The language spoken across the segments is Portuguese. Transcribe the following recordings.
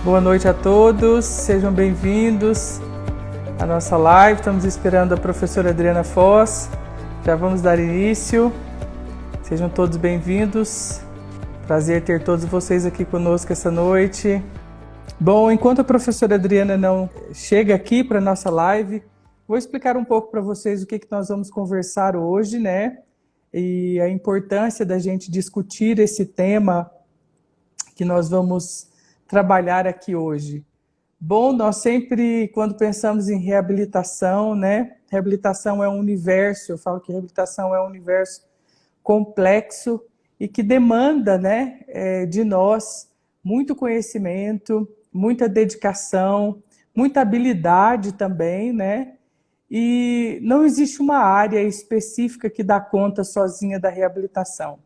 Boa noite a todos, sejam bem-vindos à nossa live. Estamos esperando a professora Adriana Foz. Já vamos dar início. Sejam todos bem-vindos. Prazer ter todos vocês aqui conosco essa noite. Bom, enquanto a professora Adriana não chega aqui para a nossa live, vou explicar um pouco para vocês o que nós vamos conversar hoje, né? E a importância da gente discutir esse tema que nós vamos trabalhar aqui hoje. Bom, nós sempre, quando pensamos em reabilitação, né? Reabilitação é um universo, eu falo que reabilitação é um universo complexo e que demanda, né, de nós muito conhecimento, muita dedicação, muita habilidade também, né? E não existe uma área específica que dá conta sozinha da reabilitação.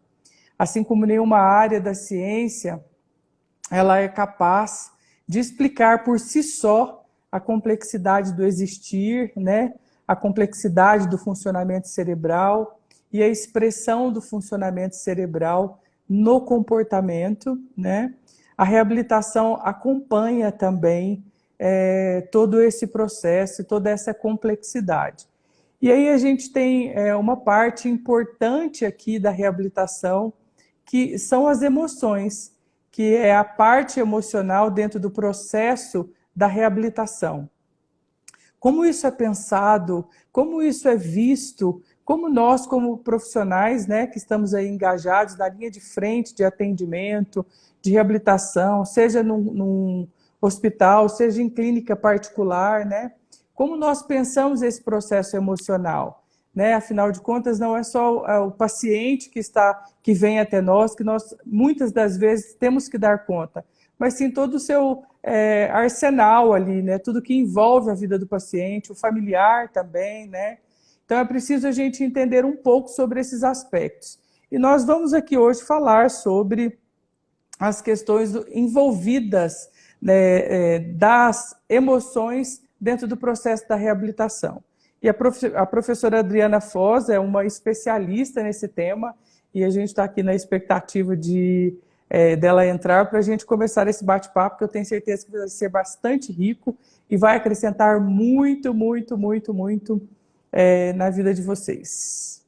Assim como nenhuma área da ciência, ela é capaz de explicar por si só a complexidade do existir, né? A complexidade do funcionamento cerebral e a expressão do funcionamento cerebral no comportamento, né? A reabilitação acompanha também todo esse processo, toda essa complexidade. E aí a gente tem uma parte importante aqui da reabilitação, que são as emoções, que é a parte emocional dentro do processo da reabilitação. Como isso é pensado, como isso é visto, como nós, como profissionais, né, que estamos aí engajados na linha de frente de atendimento, de reabilitação, seja num hospital, seja em clínica particular, né, como nós pensamos esse processo emocional. Né? Afinal de contas, não é só o paciente que vem até nós, que nós muitas das vezes temos que dar conta, mas sim todo o seu arsenal ali, né? Tudo que envolve a vida do paciente, o familiar também, né? Então é preciso a gente entender um pouco sobre esses aspectos. E nós vamos aqui hoje falar sobre as questões envolvidas, né, das emoções dentro do processo da reabilitação. E a professora Adriana Foz é uma especialista nesse tema e a gente está aqui na expectativa dela entrar para a gente começar esse bate-papo, que eu tenho certeza que vai ser bastante rico e vai acrescentar muito, muito, muito, muito na vida de vocês.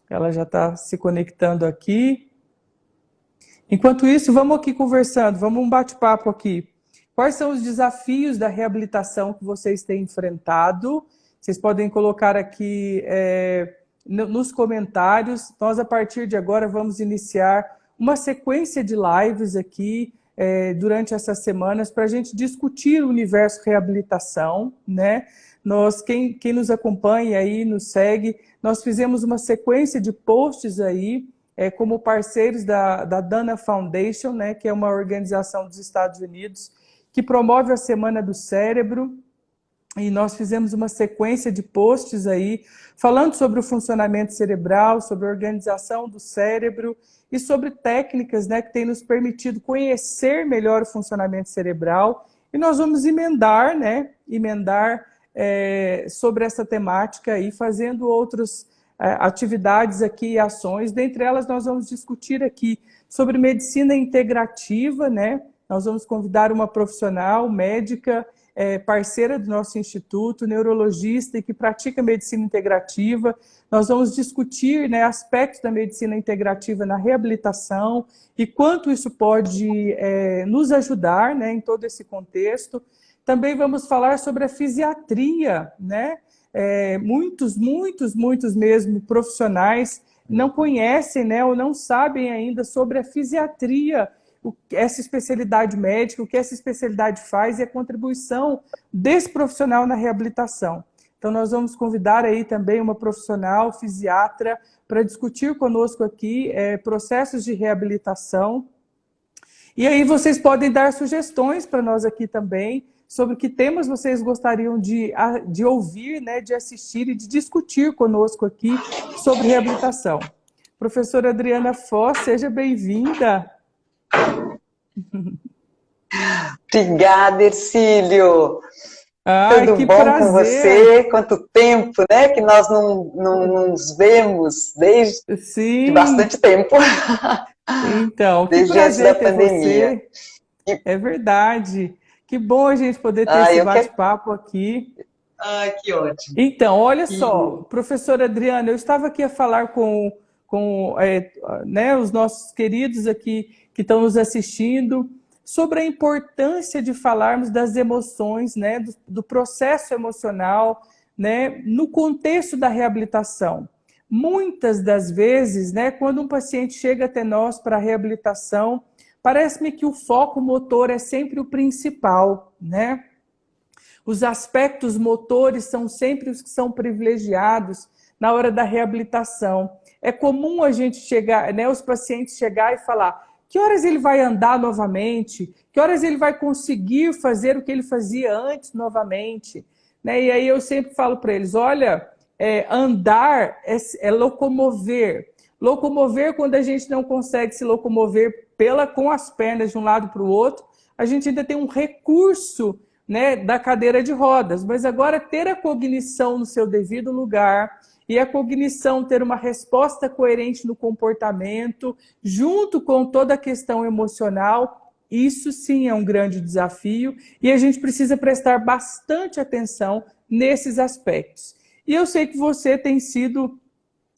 Ela já está se conectando aqui. Enquanto isso, vamos aqui conversando, vamos um bate-papo aqui. Quais são os desafios da reabilitação que vocês têm enfrentado? Vocês podem colocar aqui nos comentários. Nós, a partir de agora, vamos iniciar uma sequência de lives aqui durante essas semanas para a gente discutir o universo reabilitação, né? Quem nos acompanha aí, nos segue, nós fizemos uma sequência de posts aí, como parceiros da Dana Foundation, né? Que é uma organização dos Estados Unidos que promove a Semana do Cérebro. E nós fizemos uma sequência de posts aí, falando sobre o funcionamento cerebral, sobre a organização do cérebro e sobre técnicas, né, que têm nos permitido conhecer melhor o funcionamento cerebral. E nós vamos emendar sobre essa temática aí, fazendo outras atividades aqui e ações. Dentre elas, nós vamos discutir aqui sobre medicina integrativa, né? Nós vamos convidar uma profissional, médica, parceira do nosso instituto, neurologista e que pratica medicina integrativa. Nós vamos discutir, né, aspectos da medicina integrativa na reabilitação e quanto isso pode nos ajudar, né, em todo esse contexto. Também vamos falar sobre a fisiatria, né? Muitos mesmo profissionais não conhecem, né, ou não sabem ainda sobre a fisiatria, essa especialidade médica, o que essa especialidade faz e a contribuição desse profissional na reabilitação. Então, nós vamos convidar aí também uma profissional, fisiatra, para discutir conosco aqui processos de reabilitação. E aí vocês podem dar sugestões para nós aqui também, sobre que temas vocês gostariam de ouvir, né, de assistir e de discutir conosco aqui sobre reabilitação. Professora Adriana Foz, seja bem-vinda. Obrigada, Ercílio. Ai, tudo que bom prazer. com você? Quanto tempo, né? Que nós não nos vemos desde Sim. bastante tempo. Então, que desde antes prazer da ter pandemia. você. É verdade. Que bom a gente poder ter Ah, esse eu que... bate-papo aqui. Ah, que ótimo. Então, olha só, E... professora Adriana, eu estava aqui a falar com né, os nossos queridos aqui que estão nos assistindo sobre a importância de falarmos das emoções, né, do processo emocional, né, no contexto da reabilitação. Muitas das vezes, né, quando um paciente chega até nós para a reabilitação, parece-me que o foco motor é sempre o principal, né? Os aspectos motores são sempre os que são privilegiados na hora da reabilitação. É comum a gente chegar, né, os pacientes chegar e falar: que horas ele vai andar novamente? Que horas ele vai conseguir fazer o que ele fazia antes novamente? Né? E aí eu sempre falo para eles: olha, andar é locomover. Locomover, quando a gente não consegue se locomover com as pernas de um lado para o outro, a gente ainda tem um recurso, né, da cadeira de rodas. Mas agora ter a cognição no seu devido lugar e a cognição ter uma resposta coerente no comportamento, junto com toda a questão emocional, isso sim é um grande desafio e a gente precisa prestar bastante atenção nesses aspectos. E eu sei que você tem sido,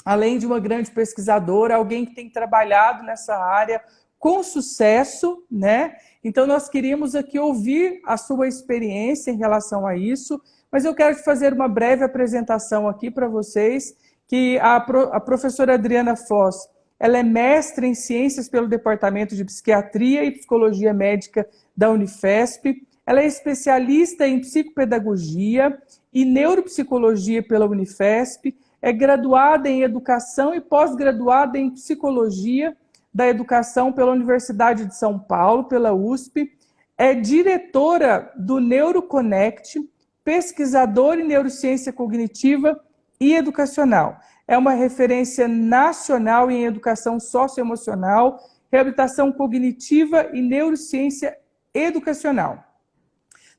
além de uma grande pesquisadora, alguém que tem trabalhado nessa área com sucesso, né? Então nós queríamos aqui ouvir a sua experiência em relação a isso, mas eu quero te fazer uma breve apresentação aqui para vocês, que a professora Adriana Foz, ela é mestre em ciências pelo Departamento de Psiquiatria e Psicologia Médica da Unifesp, ela é especialista em psicopedagogia e neuropsicologia pela Unifesp, é graduada em educação e pós-graduada em psicologia da educação pela Universidade de São Paulo, pela USP, é diretora do NeuroConnect, pesquisadora em neurociência cognitiva e educacional. É uma referência nacional em educação socioemocional, reabilitação cognitiva e neurociência educacional.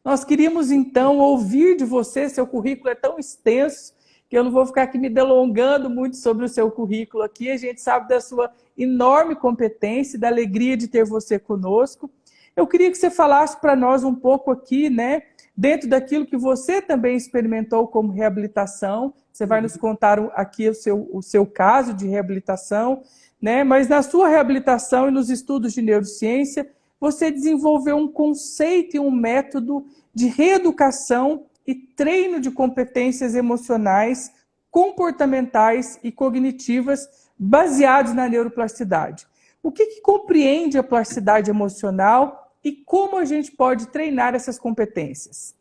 Nós queríamos, então, ouvir de você, seu currículo é tão extenso, que eu não vou ficar aqui me delongando muito sobre o seu currículo aqui, a gente sabe da sua enorme competência, da alegria de ter você conosco. Eu queria que você falasse para nós um pouco aqui, né, dentro daquilo que você também experimentou como reabilitação, você vai nos contar aqui o seu caso de reabilitação, né, mas na sua reabilitação e nos estudos de neurociência, você desenvolveu um conceito e um método de reeducação e treino de competências emocionais, comportamentais e cognitivas baseados na neuroplasticidade. O que compreende a plasticidade emocional e como a gente pode treinar essas competências?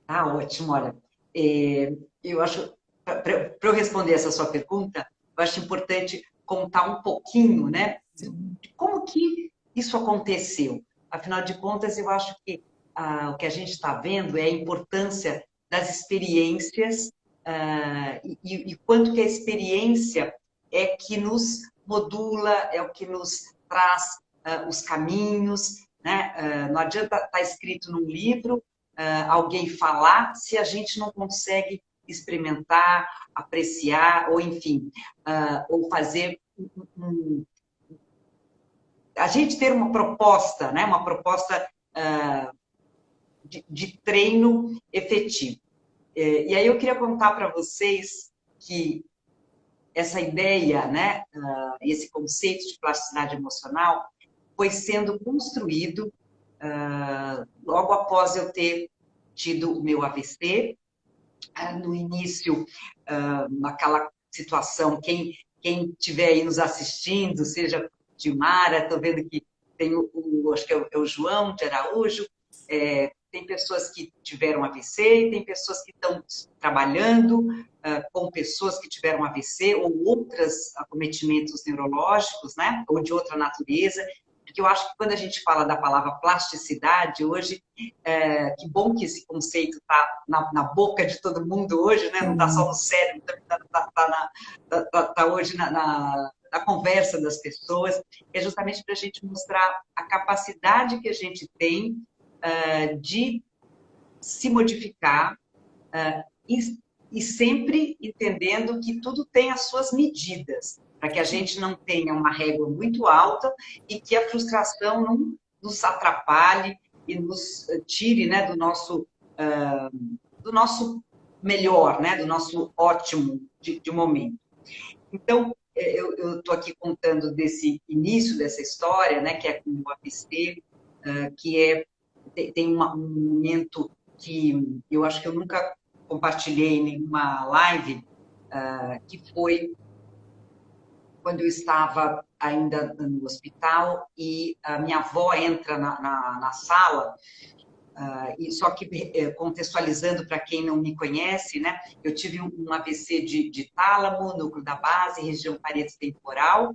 Ah, ótimo. Olha, eu acho, para eu responder essa sua pergunta, eu acho importante contar um pouquinho, né, de como que isso aconteceu. Afinal de contas, eu acho que o que a gente está vendo é a importância das experiências e quanto que a experiência é que nos modula, é o que nos traz os caminhos, né? Não adianta estar escrito num livro, alguém falar, se a gente não consegue experimentar, apreciar, ou enfim, ou fazer a gente ter uma proposta, né? Uma proposta de treino efetivo. E aí eu queria contar para vocês que essa ideia, né, esse conceito de plasticidade emocional foi sendo construído logo após eu ter tido o meu AVC. No início, naquela situação, quem estiver aí nos assistindo, seja de Mara, estou vendo que tem acho que é o João de Araújo, tem pessoas que tiveram AVC, tem pessoas que estão trabalhando com pessoas que tiveram AVC ou outros acometimentos neurológicos, né, ou de outra natureza, porque eu acho que quando a gente fala da palavra plasticidade hoje, que bom que esse conceito está na boca de todo mundo hoje, né, não está só no cérebro, está hoje na conversa das pessoas, é justamente para a gente mostrar a capacidade que a gente tem de se modificar e sempre entendendo que tudo tem as suas medidas, para que a gente não tenha uma régua muito alta e que a frustração nos atrapalhe e nos tire, né, do nosso melhor, né, do nosso ótimo de momento. Então, eu estou aqui contando desse início dessa história, né, que é com o AVC, que tem um momento que eu acho que eu nunca compartilhei em nenhuma live, que foi quando eu estava ainda no hospital e a minha avó entra na sala, e só que contextualizando para quem não me conhece, né, eu tive um AVC de tálamo, núcleo da base, região parede temporal,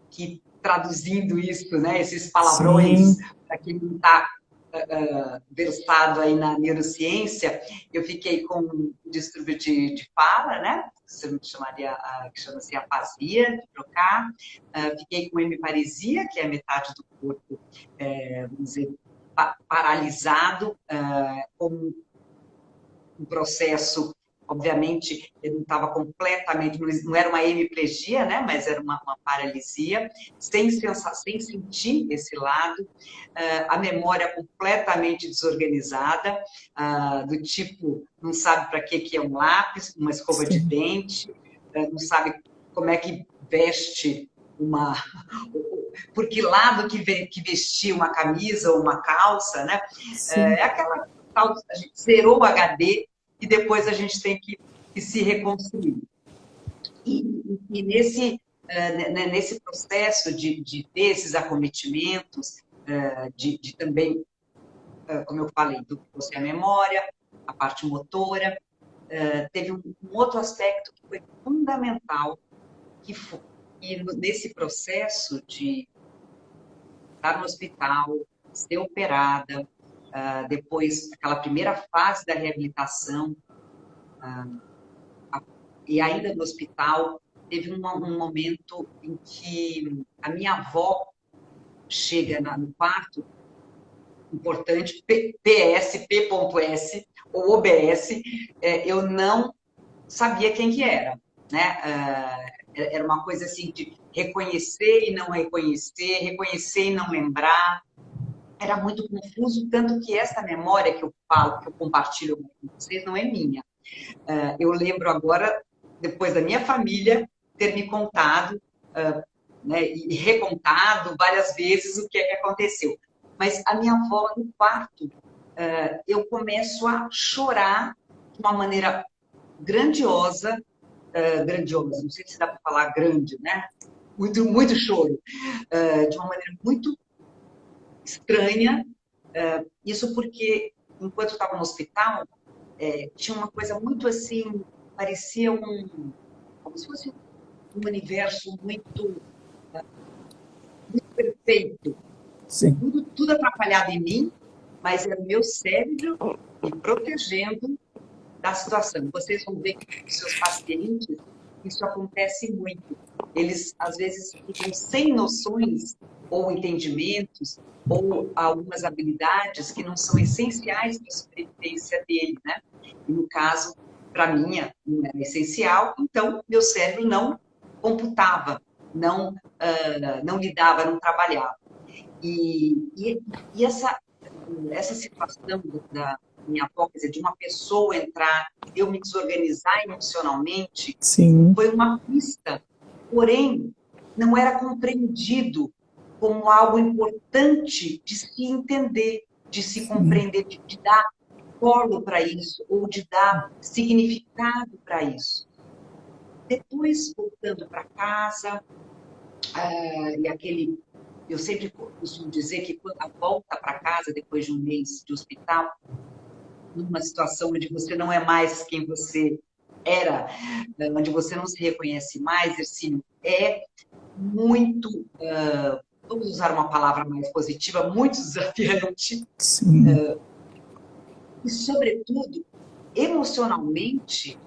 que traduzindo isso, né, esses palavrões, para quem não está versado aí na neurociência, eu fiquei com um distúrbio de fala, né? Que chama-se afasia, de trocar. Fiquei com hemiparesia, que é a metade do corpo, vamos dizer, paralisado, com um processo, obviamente, ele não estava completamente, não era uma hemiplegia, né, mas era uma paralisia, sem sentir esse lado, a memória completamente desorganizada, do tipo, não sabe para que é um lápis, uma escova de dente, não sabe como é que veste por que lado que vestir uma camisa ou uma calça, né? É aquela tal, a gente zerou o HD e depois a gente tem que se reconstruir. E nesse processo de ter esses acometimentos, de também, como eu falei, do que fosse a memória, a parte motora, teve um outro aspecto que foi fundamental, que foi nesse processo de estar no hospital, ser operada, depois aquela primeira fase da reabilitação, e ainda no hospital, teve um momento em que a minha avó chega no quarto, importante, PS, P.S, ou OBS, eu não sabia quem que era, né? Era uma coisa assim de reconhecer e não reconhecer, reconhecer e não lembrar. Era muito confuso, tanto que essa memória que eu falo, que eu compartilho com vocês, não é minha. Eu lembro agora, depois da minha família ter me contado, né, e recontado várias vezes o que é que aconteceu. Mas a minha avó, no quarto, eu começo a chorar de uma maneira grandiosa, não sei se dá para falar grande, né? Muito, muito choro, de uma maneira muito estranha. Isso porque, enquanto eu estava no hospital, tinha uma coisa muito assim, parecia como se fosse um universo muito perfeito. Sim. Tudo atrapalhado em mim, mas era o meu cérebro me protegendo da situação. Vocês vão ver que com seus pacientes isso acontece muito. Eles, às vezes, ficam sem noções ou entendimentos ou algumas habilidades que não são essenciais para a sobrevivência dele, né? E, no caso, para mim, não era essencial, então meu cérebro não computava, não lidava, não trabalhava. E essa situação da minha avó, quer dizer, de uma pessoa entrar, eu me desorganizar emocionalmente, Sim. foi uma pista, porém, não era compreendido como algo importante de se entender, de se compreender, de dar colo para isso, ou de dar significado para isso. Depois, voltando para casa, eu sempre costumo dizer que quando a volta para casa, depois de um mês de hospital, numa situação onde você não é mais quem você era, onde você não se reconhece mais, assim, é muito, vamos usar uma palavra mais positiva, muito desafiante. E, sobretudo, emocionalmente,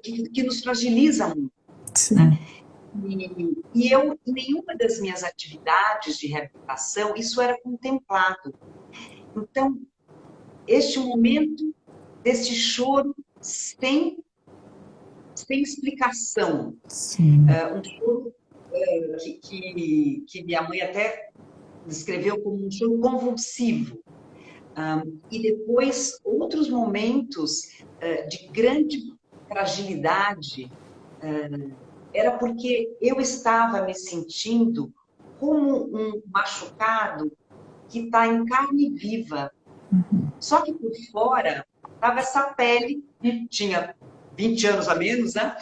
que nos fragiliza muito. Né? E eu, em nenhuma das minhas atividades de reabilitação, isso era contemplado. Então, este momento desse choro sem explicação. Um choro que minha mãe até descreveu como um choro convulsivo. E depois, outros momentos de grande fragilidade, era porque eu estava me sentindo como um machucado que está em carne viva. Só que por fora estava essa pele, que tinha 20 anos a menos, né?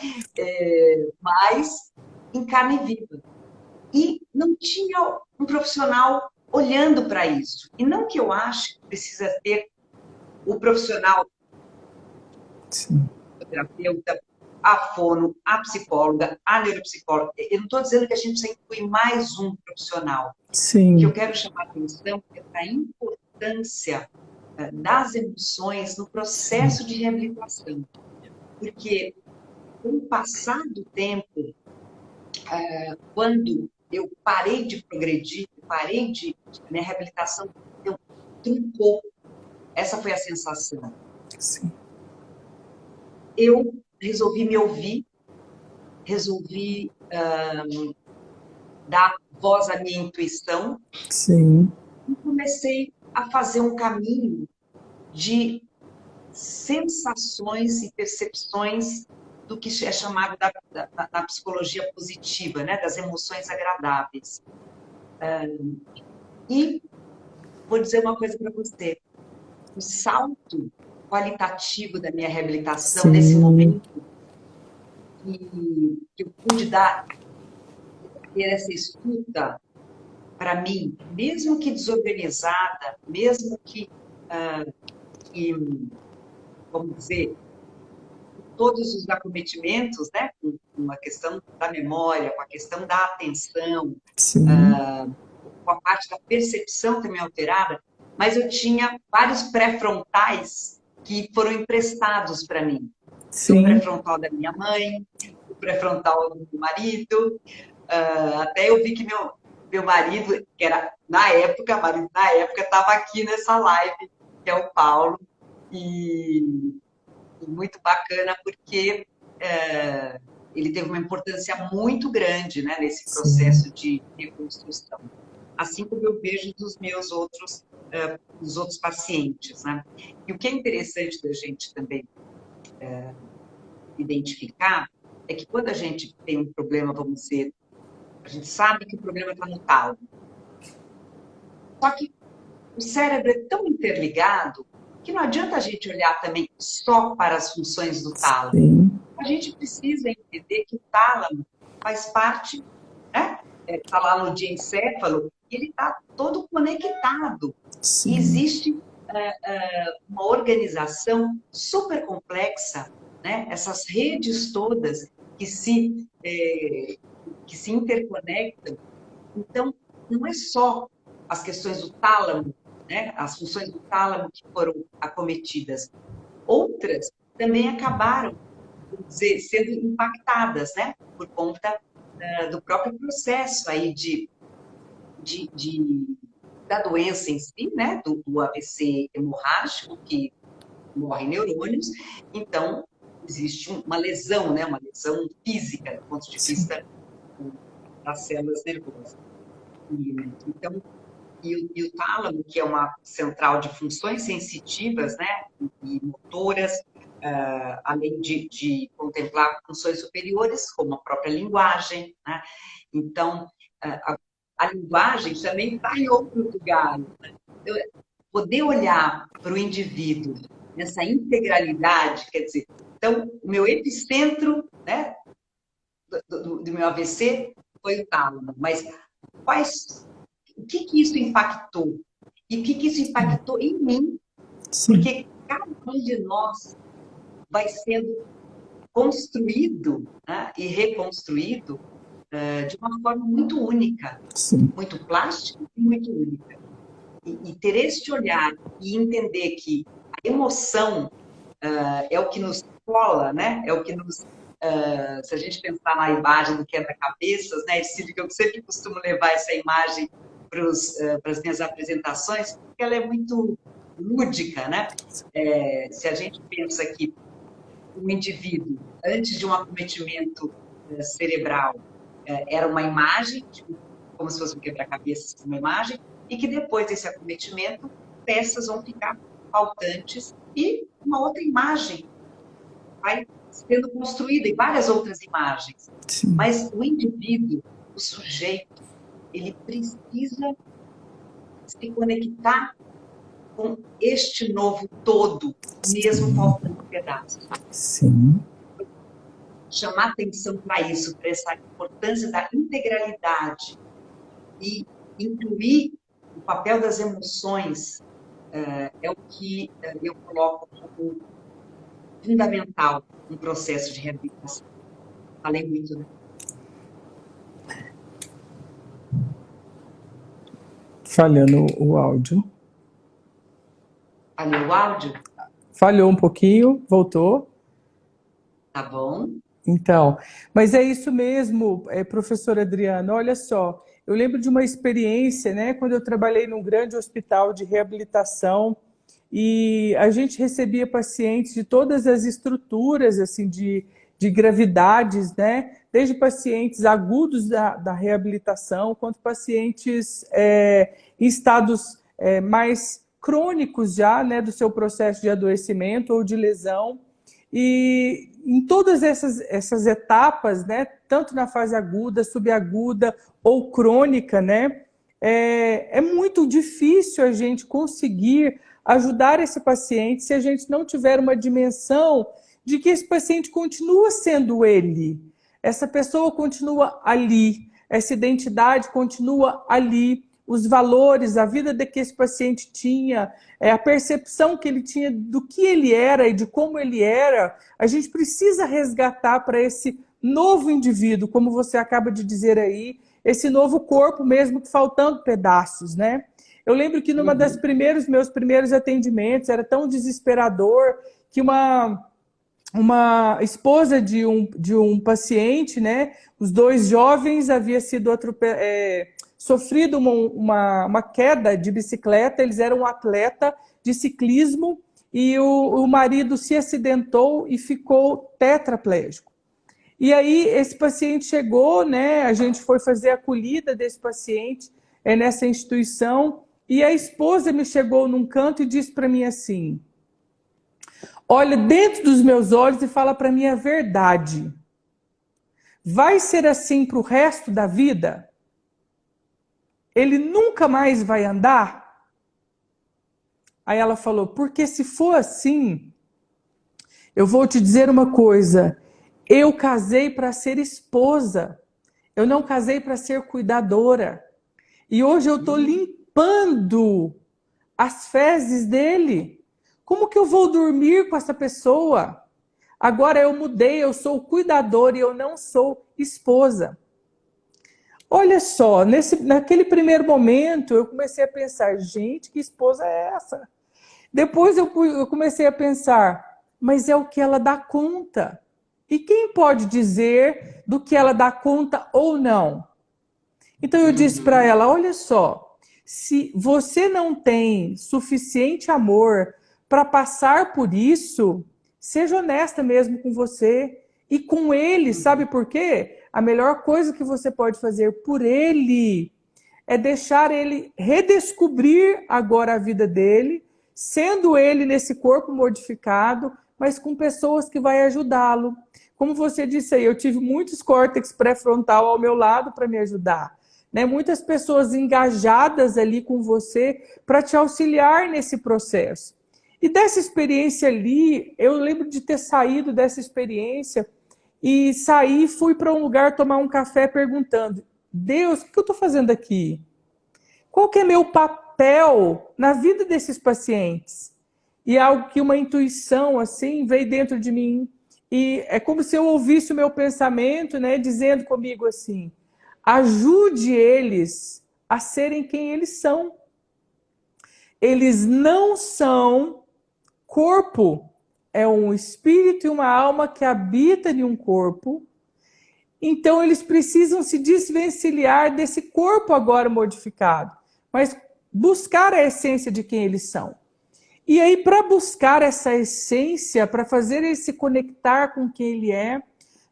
Mas em carne viva. E não tinha um profissional olhando para isso. E não que eu ache que precisa ter o profissional, Sim. o terapeuta, a fono, a psicóloga, a neuropsicóloga. Eu não estou dizendo que a gente precisa incluir mais um profissional. Sim. O que eu quero chamar a atenção é a importância das emoções no processo de reabilitação. Porque, com o passar do tempo, quando eu parei de progredir, minha reabilitação truncou. Essa foi a sensação. Sim. Eu resolvi me ouvir, resolvi dar voz à minha intuição. Sim. E comecei a fazer um caminho de sensações e percepções do que é chamado da psicologia positiva, né? Das emoções agradáveis. E vou dizer uma coisa para você. O salto qualitativo da minha reabilitação, Sim. nesse momento, que eu pude ter essa escuta para mim, mesmo que desorganizada, mesmo que, vamos dizer, todos os acometimentos, né, com a questão da memória, com a questão da atenção, com a parte da percepção também alterada, mas eu tinha vários pré-frontais que foram emprestados para mim. Sim. O pré-frontal da minha mãe, o pré-frontal do meu marido, até eu vi que meu marido, que era na época, estava aqui nessa live, que é o Paulo, e muito bacana porque ele teve uma importância muito grande, né, nesse processo de reconstrução. Assim como eu vejo dos meus outros pacientes, né? E o que é interessante da gente também identificar é que quando a gente tem um problema, vamos dizer, a gente sabe que o problema está no tálamo. Só que o cérebro é tão interligado que não adianta a gente olhar também só para as funções do tálamo. Sim. A gente precisa entender que o tálamo faz parte, né? Está lá no diencéfalo, ele está todo conectado. Sim. E existe uma organização super complexa, né? Essas redes todas que se interconectam. Então, não é só as questões do tálamo, né? As funções do tálamo que foram acometidas. Outras também acabaram, vamos dizer, sendo impactadas, né? Por conta do próprio processo aí da doença em si, né? Do AVC hemorrágico, que morrem neurônios. Então, existe uma lesão, né? Uma lesão física, do ponto de vista das células nervosas. Então, e o tálamo, que é uma central de funções sensitivas, né? E motoras, além de contemplar funções superiores, como a própria linguagem, né? Então, a linguagem também está em outro lugar. Né? Poder olhar para o indivíduo nessa integralidade, quer dizer, então, o meu epicentro, né, do meu AVC foi o tálamo, mas o que isso impactou? E o que isso impactou em mim? Sim. Porque cada um de nós vai sendo construído, né, e reconstruído de uma forma muito única, Sim. muito plástica e muito única. E ter este olhar e entender que a emoção é o que nos cola, né? É o que nos... se a gente pensar na imagem do quebra-cabeças, né? Eu sempre costumo levar essa imagem para as minhas apresentações, porque ela é muito lúdica, né? Se a gente pensa que o indivíduo, antes de um acometimento cerebral, era uma imagem, como se fosse um quebra-cabeças, uma imagem, e que depois desse acometimento, peças vão ficar faltantes e uma outra imagem vai sendo construída, e várias outras imagens. Sim. Mas o indivíduo, o sujeito, ele precisa se conectar com este novo todo, mesmo faltando pedaços. Sim. Chamar atenção para isso, para essa importância da integralidade e incluir o papel das emoções é o que eu coloco como fundamental no processo de reabilitação. Falei muito, né? Falhando o áudio. Falhou o áudio? Falhou um pouquinho, voltou. Tá bom. Então, mas é isso mesmo, professora Adriana, olha só, eu lembro de uma experiência, né, quando eu trabalhei num grande hospital de reabilitação e a gente recebia pacientes de todas as estruturas, assim, de gravidades, né, desde pacientes agudos da reabilitação, quanto pacientes em estados mais crônicos já, né, do seu processo de adoecimento ou de lesão. E em todas essas etapas, né, tanto na fase aguda, subaguda ou crônica, né, é muito difícil a gente conseguir ajudar esse paciente se a gente não tiver uma dimensão de que esse paciente continua sendo ele. Essa pessoa continua ali, essa identidade continua ali, os valores, a vida que esse paciente tinha, a percepção que ele tinha do que ele era e de como ele era, a gente precisa resgatar para esse novo indivíduo, como você acaba de dizer aí, esse novo corpo mesmo que faltando pedaços, né? Eu lembro que numa das meus primeiros atendimentos era tão desesperador que uma esposa de um paciente, né? Os dois jovens haviam sido sofrido uma queda de bicicleta, eles eram um atleta de ciclismo e o marido se acidentou e ficou tetraplégico. E aí esse paciente chegou, né? A gente foi fazer a acolhida desse paciente nessa instituição e a esposa me chegou num canto e disse para mim assim: olha dentro dos meus olhos e fala para mim a verdade. Vai ser assim para o resto da vida? Ele nunca mais vai andar? Aí ela falou, porque se for assim, eu vou te dizer uma coisa, eu casei para ser esposa, eu não casei para ser cuidadora. E hoje eu estou limpando as fezes dele. Como que eu vou dormir com essa pessoa? Agora eu mudei, eu sou cuidadora e eu não sou esposa. Olha só, naquele primeiro momento eu comecei a pensar, gente, que esposa é essa? Depois eu comecei a pensar, mas é o que ela dá conta. E quem pode dizer do que ela dá conta ou não? Então eu disse para ela, olha só, se você não tem suficiente amor para passar por isso, seja honesta mesmo com você e com ele, sabe por quê? A melhor coisa que você pode fazer por ele é deixar ele redescobrir agora a vida dele, sendo ele nesse corpo modificado, mas com pessoas que vai ajudá-lo. Como você disse aí, eu tive muitos córtex pré-frontal ao meu lado para me ajudar. Né? Muitas pessoas engajadas ali com você para te auxiliar nesse processo. E dessa experiência ali, eu lembro de ter saído dessa experiência e saí, fui para um lugar tomar um café perguntando, Deus, o que eu estou fazendo aqui? Qual que é meu papel na vida desses pacientes? E algo que uma intuição assim veio dentro de mim. E é como se eu ouvisse o meu pensamento, né, dizendo comigo assim, ajude eles a serem quem eles são. Eles não são corpo, é um espírito e uma alma que habita em um corpo. Então eles precisam se desvencilhar desse corpo agora modificado, mas buscar a essência de quem eles são. E aí, para buscar essa essência, para fazer ele se conectar com quem ele é,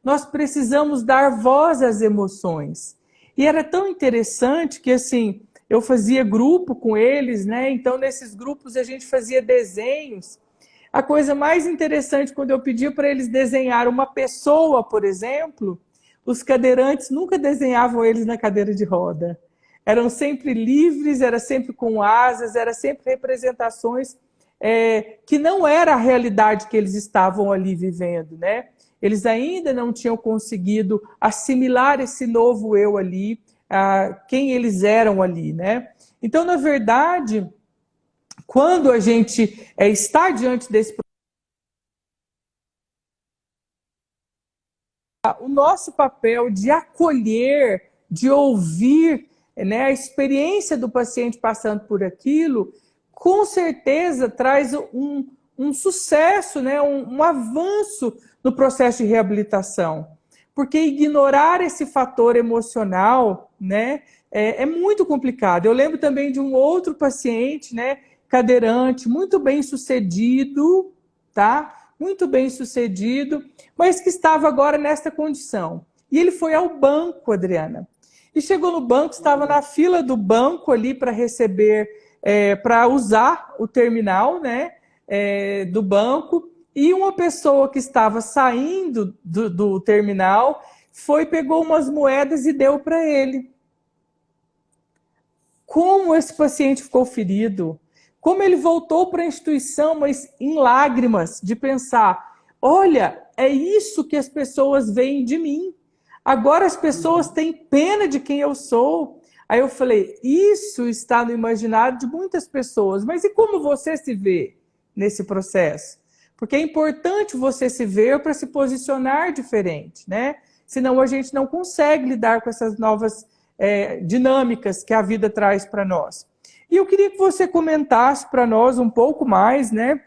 nós precisamos dar voz às emoções. E era tão interessante que, assim, eu fazia grupo com eles, né? Então, nesses grupos a gente fazia desenhos. A coisa mais interessante, quando eu pedia para eles desenhar uma pessoa, por exemplo, os cadeirantes nunca desenhavam eles na cadeira de roda. Eram sempre livres, era sempre com asas, era sempre representações que não era a realidade que eles estavam ali vivendo, né? Eles ainda não tinham conseguido assimilar esse novo eu ali, quem eles eram ali, né? Então, na verdade, quando a gente está diante desse o nosso papel de acolher, de ouvir, né, a experiência do paciente passando por aquilo, com certeza traz um sucesso, né, um avanço no processo de reabilitação. Porque ignorar esse fator emocional, né, é muito complicado. Eu lembro também de um outro paciente, né, cadeirante, muito bem sucedido, tá? Muito bem sucedido, mas que estava agora nesta condição. E ele foi ao banco, Adriana. E chegou no banco, estava na fila do banco ali para receber, para usar o terminal, né, do banco. E uma pessoa que estava saindo do terminal pegou umas moedas e deu para ele. Como esse paciente ficou ferido, como ele voltou para a instituição, mas em lágrimas, de pensar, olha, é isso que as pessoas veem de mim. Agora as pessoas têm pena de quem eu sou. Aí eu falei, isso está no imaginário de muitas pessoas, mas e como você se vê nesse processo? Porque é importante você se ver para se posicionar diferente, né? Senão a gente não consegue lidar com essas novas dinâmicas que a vida traz para nós. E eu queria que você comentasse para nós um pouco mais, né,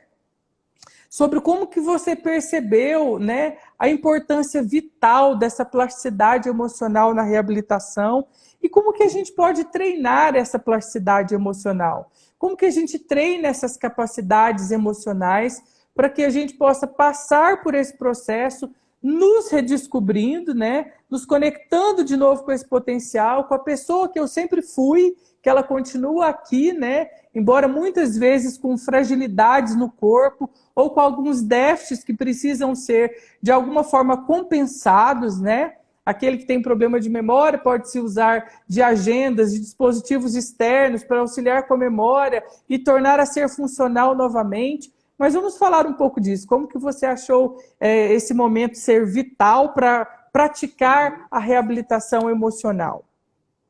sobre como que você percebeu, né, a importância vital dessa plasticidade emocional na reabilitação e como que a gente pode treinar essa plasticidade emocional. Como que a gente treina essas capacidades emocionais para que a gente possa passar por esse processo nos redescobrindo, né, nos conectando de novo com esse potencial, com a pessoa que eu sempre fui, que ela continua aqui, né, embora muitas vezes com fragilidades no corpo ou com alguns déficits que precisam ser de alguma forma compensados, né? Aquele que tem problema de memória pode se usar de agendas, de dispositivos externos para auxiliar com a memória e tornar a ser funcional novamente. Mas vamos falar um pouco disso. Como que você achou esse momento ser vital para praticar a reabilitação emocional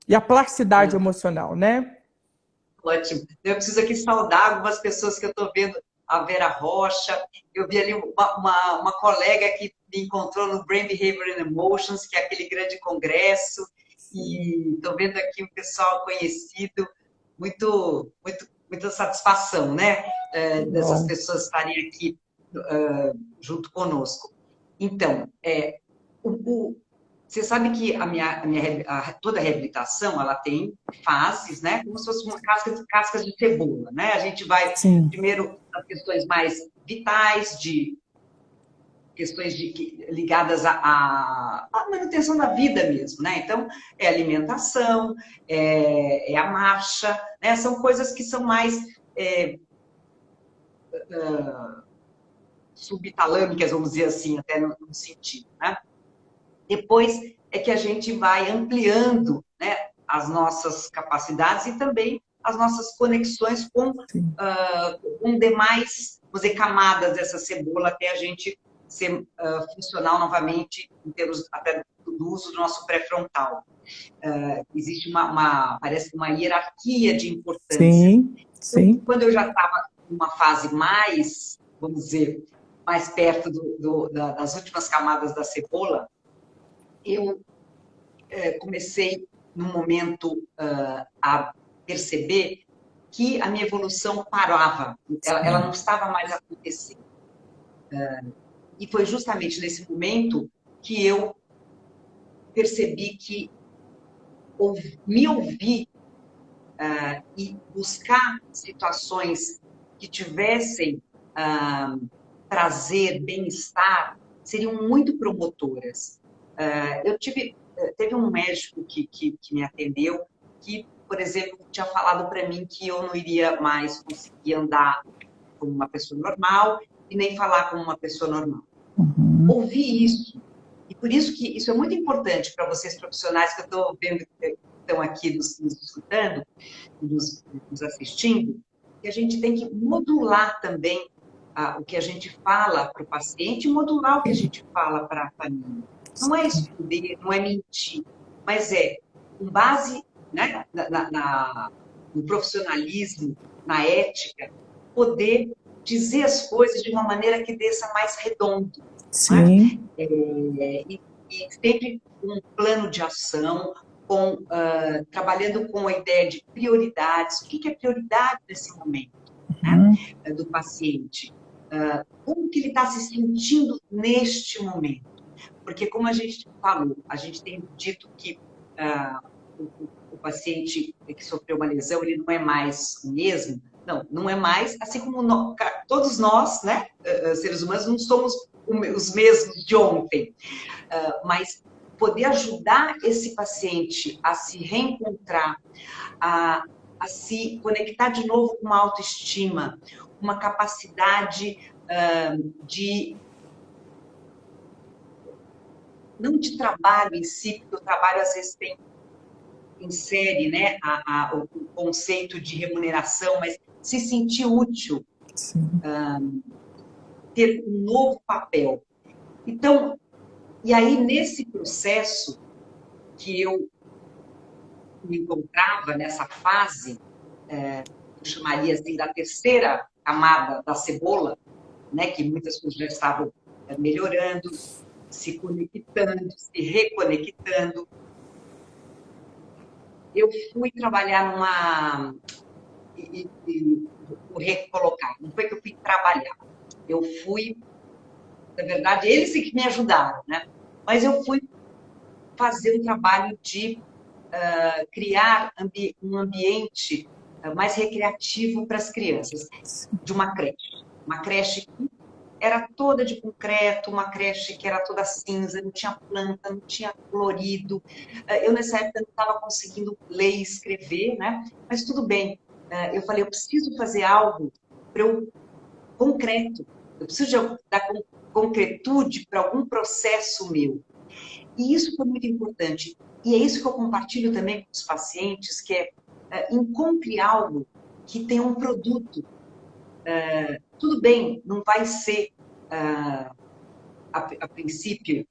e a plasticidade emocional, né? Ótimo. Eu preciso aqui saudar algumas pessoas que eu estou vendo, a Vera Rocha, eu vi ali uma colega que me encontrou no Brain Behavior and Emotions, que é aquele grande congresso, e estou vendo aqui um pessoal conhecido, muita satisfação, né? Dessas pessoas estarem aqui junto conosco. Então, você sabe que toda a reabilitação ela tem fases, né? Como se fosse uma cascas de cebola, né? A gente vai primeiro nas questões mais vitais, questões ligadas à manutenção da vida mesmo, né? Então, é alimentação, é a marcha, né? São coisas que são mais subtalâmicas, vamos dizer assim, até no sentido, né? Depois é que a gente vai ampliando, né, as nossas capacidades e também as nossas conexões com demais, vamos dizer, camadas dessa cebola até a gente ser funcional novamente em termos até do uso do nosso pré-frontal. Existe parece uma hierarquia de importância. Sim. Então, quando eu já estava numa fase mais, vamos dizer, mais perto das últimas camadas da cebola, eu comecei, num momento, a perceber que a minha evolução parava, ela não estava mais acontecendo. E foi justamente nesse momento que eu percebi que me ouvir e buscar situações que tivessem prazer, bem-estar, seriam muito promotoras. Teve um médico que me atendeu que por exemplo, tinha falado para mim que eu não iria mais conseguir andar como uma pessoa normal e nem falar como uma pessoa normal. Ouvir isso. E por isso que isso é muito importante para vocês profissionais que eu estou vendo que estão aqui nos escutando, nos assistindo, que a gente tem que modular também o que a gente fala para o paciente e modular o que a gente fala para a família. Não é esconder, não é mentir, mas é com base, né, no profissionalismo, na ética, poder dizer as coisas de uma maneira que desça mais redondo. Sim. Né? E sempre com um plano de ação, trabalhando com a ideia de prioridades. O que é prioridade nesse momento, né, do paciente? Como que ele está se sentindo neste momento? Porque, como a gente falou, a gente tem dito que o paciente que sofreu uma lesão, ele não é mais o mesmo. Não é mais, assim como todos nós, né, seres humanos, não somos os mesmos de ontem. Mas poder ajudar esse paciente a se reencontrar, a se conectar de novo com uma autoestima, uma capacidade não de trabalho em si, porque o trabalho às vezes insere, né, o conceito de remuneração, mas se sentir útil, ter um novo papel. Então, e aí nesse processo que eu me encontrava nessa fase, eu chamaria assim da terceira camada da cebola, né, que muitas coisas já estavam melhorando, se conectando, se reconectando. Eu fui trabalhar vou recolocar, não foi que eu fui trabalhar, eu fui, na verdade, eles que me ajudaram, né? Mas eu fui fazer um trabalho de criar um ambiente mais recreativo para as crianças, de uma creche. Uma creche que era toda de concreto, uma creche que era toda cinza, não tinha planta, não tinha colorido. Eu, nessa época, não estava conseguindo ler e escrever, né? Mas tudo bem. Eu falei, eu preciso fazer algo concreto. Eu preciso dar concretude para algum processo meu. E isso foi muito importante. E é isso que eu compartilho também com os pacientes, que encontre algo que tenha um produto. Tudo bem, não vai ser, a princípio,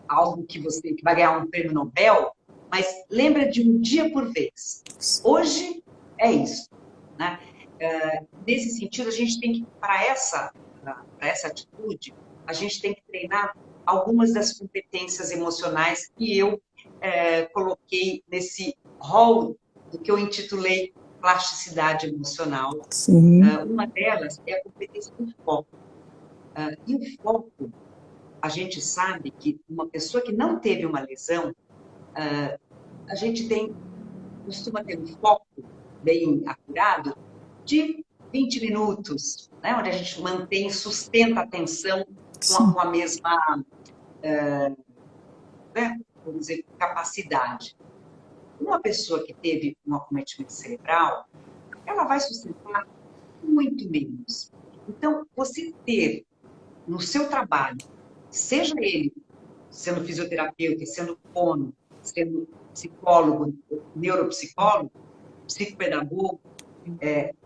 algo que vai ganhar um prêmio Nobel, mas lembra de um dia por vez. Hoje é isso, né? Nesse sentido, a gente tem que, para essa atitude, a gente tem que treinar algumas das competências emocionais que eu coloquei nesse rol do que eu intitulei plasticidade emocional. Uma delas é a competência do foco. E o foco, a gente sabe que uma pessoa que não teve uma lesão, a gente costuma ter um foco bem acurado de 20 minutos, né, onde a gente sustenta a atenção com a mesma, né, vamos dizer, capacidade. Uma pessoa que teve um acometimento cerebral, ela vai sustentar muito menos. Então, você ter no seu trabalho, seja ele sendo fisioterapeuta, sendo fono, sendo psicólogo, neuropsicólogo, psicopedagogo,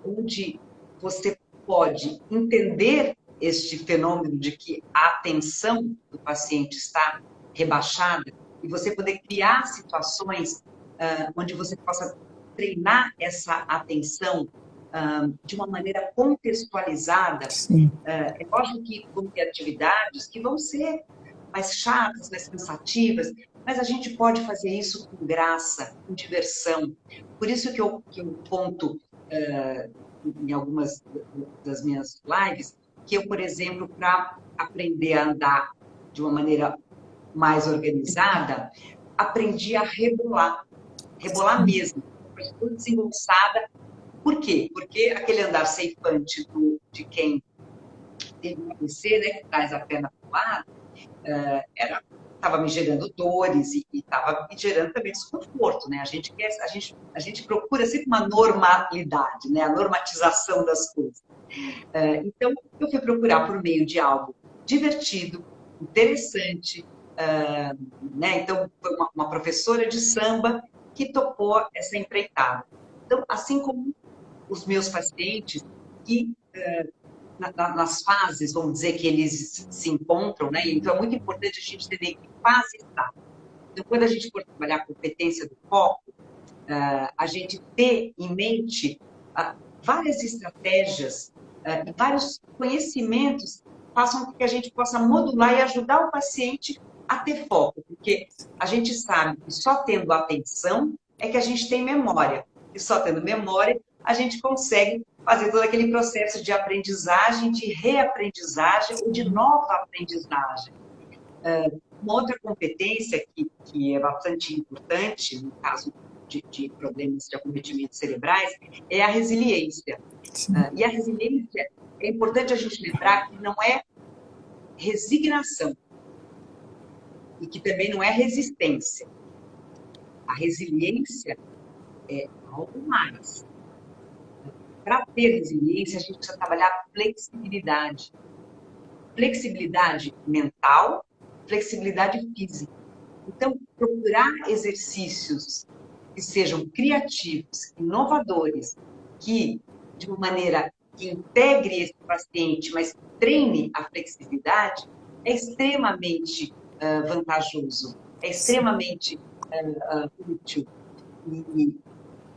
onde você pode entender este fenômeno de que a atenção do paciente está rebaixada e você poder criar situações onde você possa treinar essa atenção de uma maneira contextualizada. É lógico que vão ter atividades que vão ser mais chatas, mais cansativas, mas a gente pode fazer isso com graça, com diversão. Por isso que eu conto em algumas das minhas lives que eu, por exemplo, para aprender a andar de uma maneira mais organizada, aprendi a rebolar mesmo, estou desengonçada. Por quê? Porque aquele andar ceifante de quem teve um AVC, né, que traz a perna para o lado, era estava me gerando dores e estava me gerando também desconforto, né? A gente procura sempre uma normalidade, né? A normatização das coisas. Então, eu fui procurar por meio de algo divertido, interessante, né? Então, foi uma professora de samba que topou essa empreitada. Então, assim como os meus pacientes que nas fases, vamos dizer, que eles se encontram, né? Então, é muito importante a gente entender que fase está. Então, quando a gente for trabalhar a competência do foco, a gente ter em mente várias estratégias e vários conhecimentos que façam com que a gente possa modular e ajudar o paciente a ter foco, porque a gente sabe que só tendo atenção é que a gente tem memória, e só tendo memória a gente consegue fazer todo aquele processo de aprendizagem, de reaprendizagem ou de nova aprendizagem. Uma outra competência que é bastante importante, no caso de problemas de acometimentos cerebrais, é a resiliência. E a resiliência, é importante a gente lembrar que não é resignação e que também não é resistência. A resiliência é algo mais. Para ter resiliência, a gente precisa trabalhar flexibilidade. Flexibilidade mental, flexibilidade física. Então, procurar exercícios que sejam criativos, inovadores, que, de uma maneira que integre esse paciente, mas treine a flexibilidade, é extremamente vantajoso, é extremamente útil.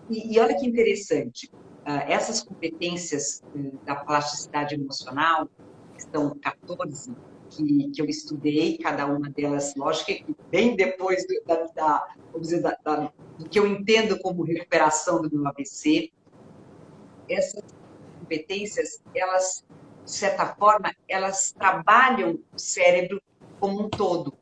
E olha que interessante, essas competências da plasticidade emocional, que são 14, que eu estudei, cada uma delas, lógico, que bem depois vamos dizer, do que eu entendo como recuperação do meu AVC, essas competências, elas, de certa forma, elas trabalham o cérebro como um todo,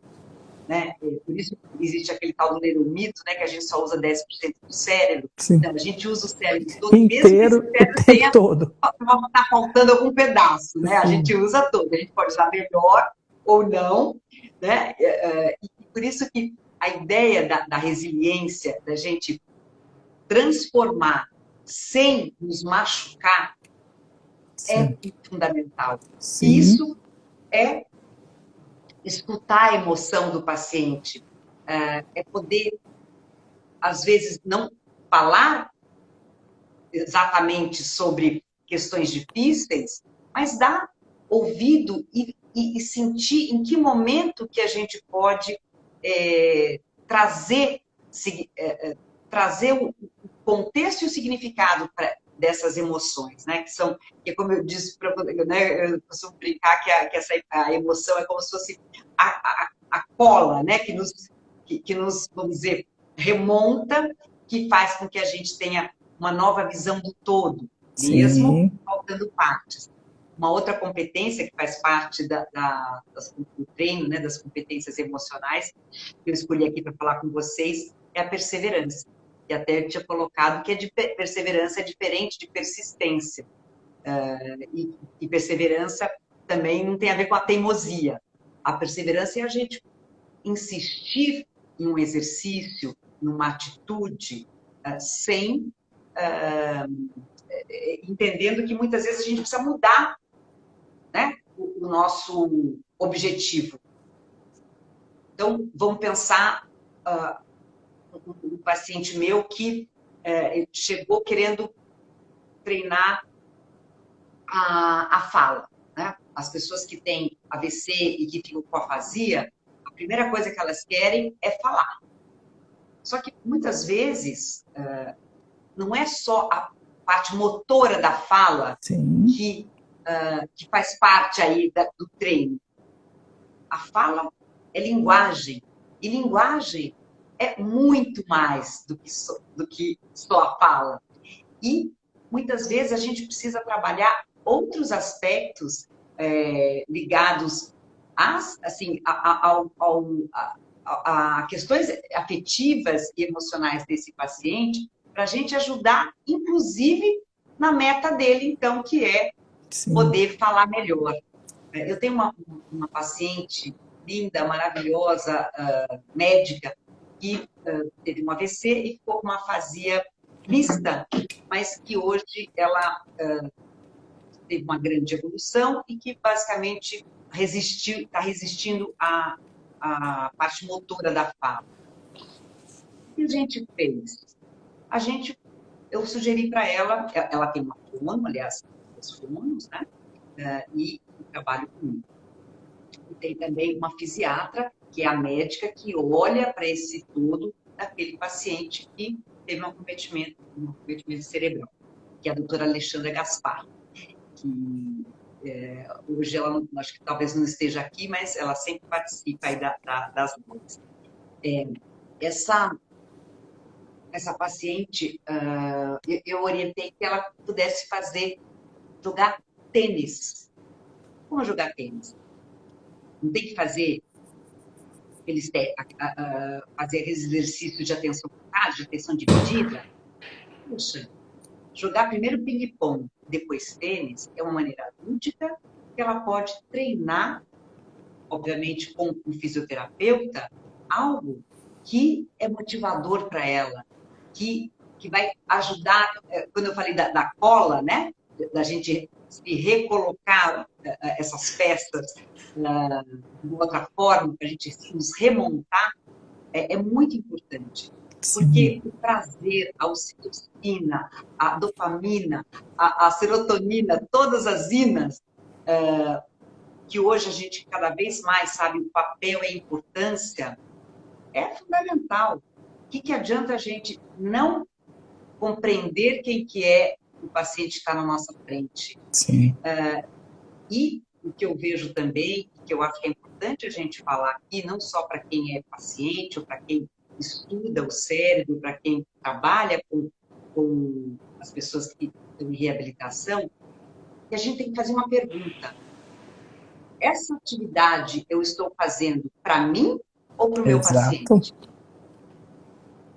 né? Por isso existe aquele tal do neuromito, né, que a gente só usa 10% do cérebro. Então, a gente usa o cérebro todo, inteiro, mesmo que esse cérebro todo. Está faltando algum pedaço, né? A gente usa todo, a gente pode usar melhor ou não, né? E por isso que a ideia da resiliência, da gente transformar sem nos machucar, é fundamental. E isso é escutar a emoção do paciente, é poder, às vezes, não falar exatamente sobre questões difíceis, mas dar ouvido e sentir em que momento que a gente pode trazer o contexto e o significado dessas emoções, né? Que como eu disse, né, eu costumo brincar que a emoção é como se fosse a cola, né? Que nos, vamos dizer, remonta, que faz com que a gente tenha uma nova visão do todo, mesmo faltando partes. Uma outra competência que faz parte do treino, né, das competências emocionais, que eu escolhi aqui para falar com vocês, é a perseverança. E até eu tinha colocado que perseverança é diferente de persistência. E perseverança também não tem a ver com a teimosia. A perseverança é a gente insistir em um exercício, numa atitude, sem... entendendo que muitas vezes a gente precisa mudar, né, o nosso objetivo. Então, vamos pensar um paciente meu que chegou querendo treinar a fala, né? As pessoas que têm AVC e que ficam com afasia, a primeira coisa que elas querem é falar. Só que, muitas vezes, não é só a parte motora da fala que faz parte aí do treino. A fala é linguagem. E linguagem é muito mais do que só a fala. E, muitas vezes, a gente precisa trabalhar outros aspectos ligados a questões afetivas e emocionais desse paciente, para a gente ajudar, inclusive, na meta dele, então, que é poder falar melhor. Eu tenho uma paciente linda, maravilhosa médica que teve um AVC e ficou com uma afasia mista, mas que hoje ela teve uma grande evolução e que basicamente está resistindo à parte motora da fala. O que a gente fez? Eu sugeri para ela tem uma fono, aliás, os fonos, né? E trabalho comigo. E tem também uma fisiatra, que é a médica que olha para esse todo daquele paciente que teve um acometimento cerebral, que é a doutora Alexandra Gaspar, que hoje ela, acho que talvez não esteja aqui, mas ela sempre participa aí das lives. Essa paciente, eu orientei que ela pudesse jogar tênis. Como jogar tênis? Não tem que fazer aqueles exercícios de atenção focada, de atenção dividida? Poxa, jogar primeiro ping-pong, depois tênis, é uma maneira lúdica que ela pode treinar, obviamente com um fisioterapeuta, algo que é motivador para ela, que vai ajudar, quando eu falei da cola, né? Da gente se recolocar essas peças de outra forma, para a gente nos remontar, é muito importante. Porque o prazer, a ocitocina, a dopamina, a serotonina, todas as inas, que hoje a gente cada vez mais sabe o papel e a importância, é fundamental. O que adianta a gente não compreender quem que é o paciente que está na nossa frente? Sim. E o que eu vejo também, que eu acho que é importante a gente falar aqui, não só para quem é paciente ou para quem estuda o cérebro, para quem trabalha com as pessoas que estão em reabilitação, que a gente tem que fazer uma pergunta. Essa atividade eu estou fazendo para mim ou para o meu paciente?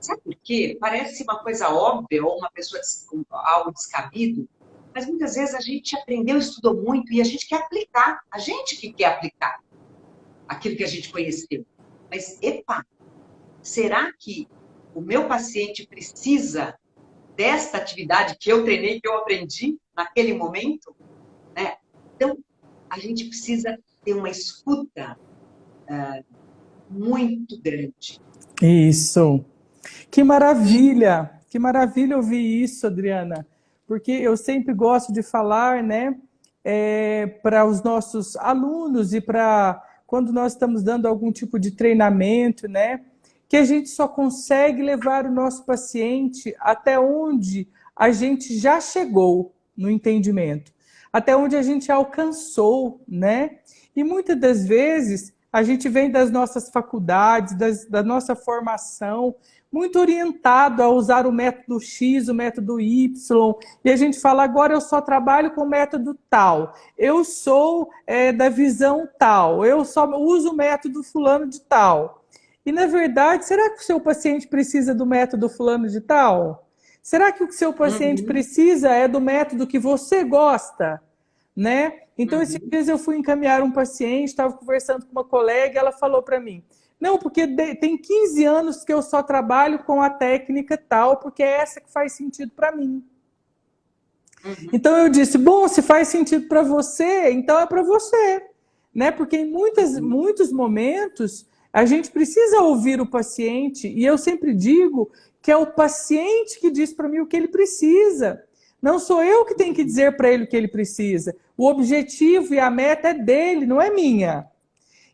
Sabe por quê? Parece uma coisa óbvia ou uma pessoa algo descabido, mas muitas vezes a gente aprendeu, estudou muito e a gente quer aplicar. A gente que quer aplicar aquilo que a gente conheceu. Mas, será que o meu paciente precisa desta atividade que eu treinei, que eu aprendi naquele momento? Né? Então, a gente precisa ter uma escuta muito grande. Isso. Que maravilha ouvir isso, Adriana, porque eu sempre gosto de falar, né, para os nossos alunos e para quando nós estamos dando algum tipo de treinamento, né, que a gente só consegue levar o nosso paciente até onde a gente já chegou no entendimento, até onde a gente alcançou, né, e muitas das vezes a gente vem das nossas faculdades, da nossa formação, muito orientado a usar o método X, o método Y, e a gente fala, agora eu só trabalho com o método tal, eu sou da visão tal, eu só uso o método fulano de tal. E, na verdade, será que o seu paciente precisa do método fulano de tal? Será que o que o seu paciente precisa é do método que você gosta? Né? Então, esses dias eu fui encaminhar um paciente, estava conversando com uma colega e ela falou para mim, não, porque tem 15 anos que eu só trabalho com a técnica tal, porque é essa que faz sentido para mim. Então eu disse, bom, se faz sentido para você, então é para você. Né? Porque em muitos momentos a gente precisa ouvir o paciente, e eu sempre digo que é o paciente que diz para mim o que ele precisa. Não sou eu que tenho que dizer para ele o que ele precisa. O objetivo e a meta é dele, não é minha.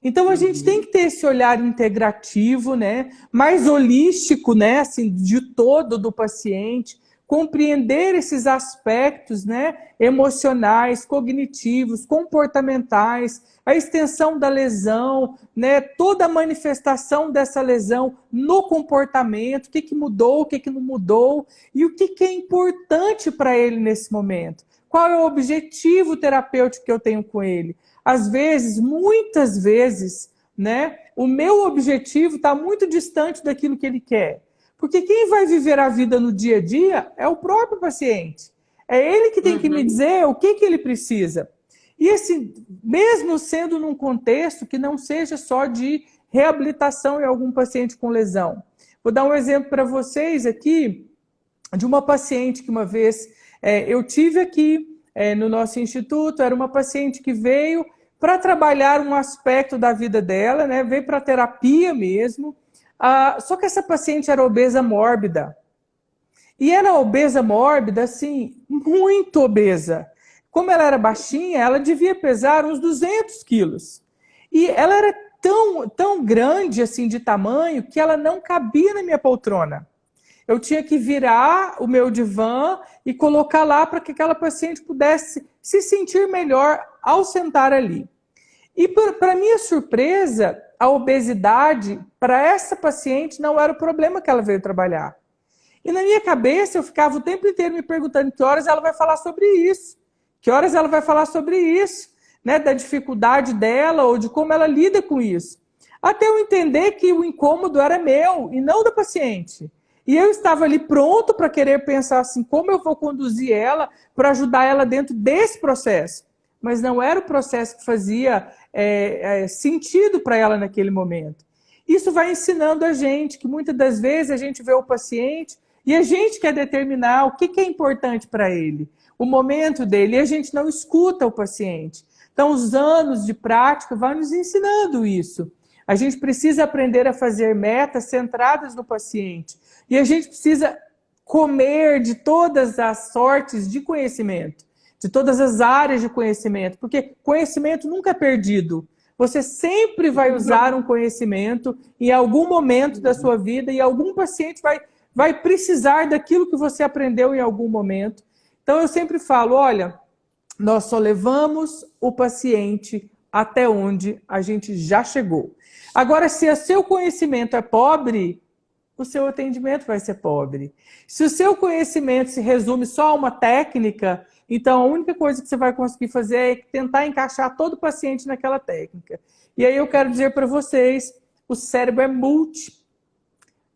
Então, a gente tem que ter esse olhar integrativo, né? Mais holístico, né? Assim, de todo do paciente, compreender esses aspectos, né? Emocionais, cognitivos, comportamentais, a extensão da lesão, né? Toda a manifestação dessa lesão no comportamento, o que mudou, o que não mudou, e o que é importante para ele nesse momento. Qual é o objetivo terapêutico que eu tenho com ele? Às vezes, muitas vezes, né, o meu objetivo está muito distante daquilo que ele quer. Porque quem vai viver a vida no dia a dia é o próprio paciente. É ele que tem que me dizer o que ele precisa. E assim, mesmo sendo num contexto que não seja só de reabilitação em algum paciente com lesão. Vou dar um exemplo para vocês aqui de uma paciente que uma vez eu tive aqui no nosso instituto. Era uma paciente que veio para trabalhar um aspecto da vida dela, né? Veio para terapia mesmo. Só que essa paciente era obesa mórbida. E era obesa mórbida, assim, muito obesa. Como ela era baixinha, ela devia pesar uns 200 quilos. E ela era tão grande, assim, de tamanho, que ela não cabia na minha poltrona. Eu tinha que virar o meu divã e colocar lá para que aquela paciente pudesse se sentir melhor ao sentar ali. E, para minha surpresa, a obesidade, para essa paciente, não era o problema que ela veio trabalhar. E na minha cabeça, eu ficava o tempo inteiro me perguntando que horas ela vai falar sobre isso. Que horas ela vai falar sobre isso, né? Da dificuldade dela ou de como ela lida com isso. Até eu entender que o incômodo era meu e não da paciente. E eu estava ali pronto para querer pensar assim, como eu vou conduzir ela para ajudar ela dentro desse processo. Mas não era o processo que fazia sentido para ela naquele momento. Isso vai ensinando a gente que muitas das vezes a gente vê o paciente e a gente quer determinar o que é importante para ele, o momento dele, e a gente não escuta o paciente. Então, os anos de prática vão nos ensinando isso. A gente precisa aprender a fazer metas centradas no paciente. E a gente precisa comer de todas as sortes de conhecimento, de todas as áreas de conhecimento, porque conhecimento nunca é perdido. Você sempre vai usar um conhecimento em algum momento da sua vida e algum paciente vai precisar daquilo que você aprendeu em algum momento. Então, eu sempre falo, olha, nós só levamos o paciente até onde a gente já chegou. Agora, se o seu conhecimento é pobre, o seu atendimento vai ser pobre. Se o seu conhecimento se resume só a uma técnica, então a única coisa que você vai conseguir fazer é tentar encaixar todo o paciente naquela técnica. E aí eu quero dizer para vocês, o cérebro é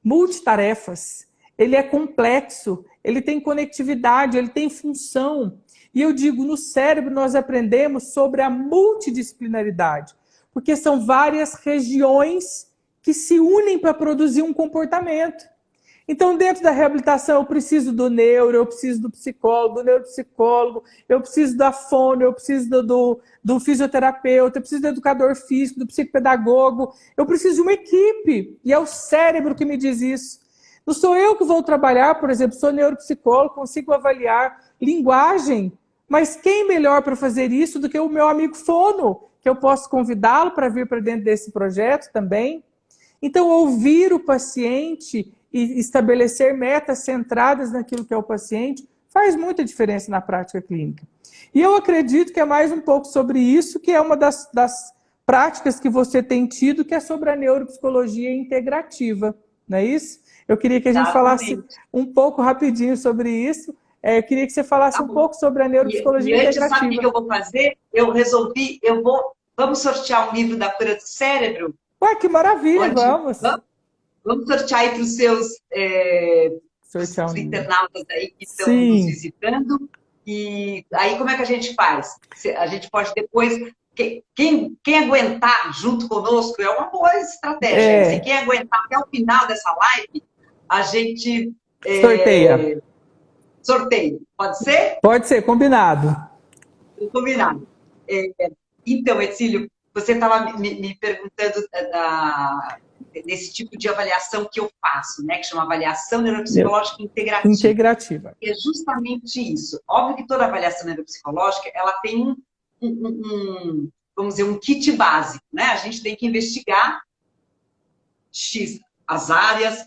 multitarefas. Ele é complexo, ele tem conectividade, ele tem função. E eu digo, no cérebro nós aprendemos sobre a multidisciplinaridade, porque são várias regiões que se unem para produzir um comportamento. Então, dentro da reabilitação, eu preciso do neuro, eu preciso do psicólogo, do neuropsicólogo, eu preciso da fono, eu preciso do fisioterapeuta, eu preciso do educador físico, do psicopedagogo, eu preciso de uma equipe, e é o cérebro que me diz isso. Não sou eu que vou trabalhar, por exemplo, sou neuropsicólogo, consigo avaliar linguagem, mas quem melhor para fazer isso do que o meu amigo fono, que eu posso convidá-lo para vir para dentro desse projeto também? Então, ouvir o paciente e estabelecer metas centradas naquilo que é o paciente faz muita diferença na prática clínica. E eu acredito que é mais um pouco sobre isso, que é uma das práticas que você tem tido, que é sobre a neuropsicologia integrativa, não é isso? Eu queria que a gente falasse um pouco rapidinho sobre isso. Eu queria que você falasse um pouco sobre a neuropsicologia integrativa. Sabe o que eu vou fazer? Eu resolvi, vamos sortear um livro da Cura do Cérebro? Ué, que maravilha, vamos. Vamos sortear aí para os seus os internautas aí que estão nos visitando. E aí, como é que a gente faz? A gente pode depois... Quem aguentar junto conosco é uma boa estratégia. Quem aguentar até o final dessa live, a gente... Sorteia. Pode ser? Pode ser, combinado. Combinado. Então, Etzílio, você estava me perguntando desse tipo de avaliação que eu faço, né? Que chama avaliação neuropsicológica integrativa. É justamente isso. Óbvio que toda avaliação neuropsicológica, ela tem vamos dizer, um kit básico, né? A gente tem que investigar as áreas,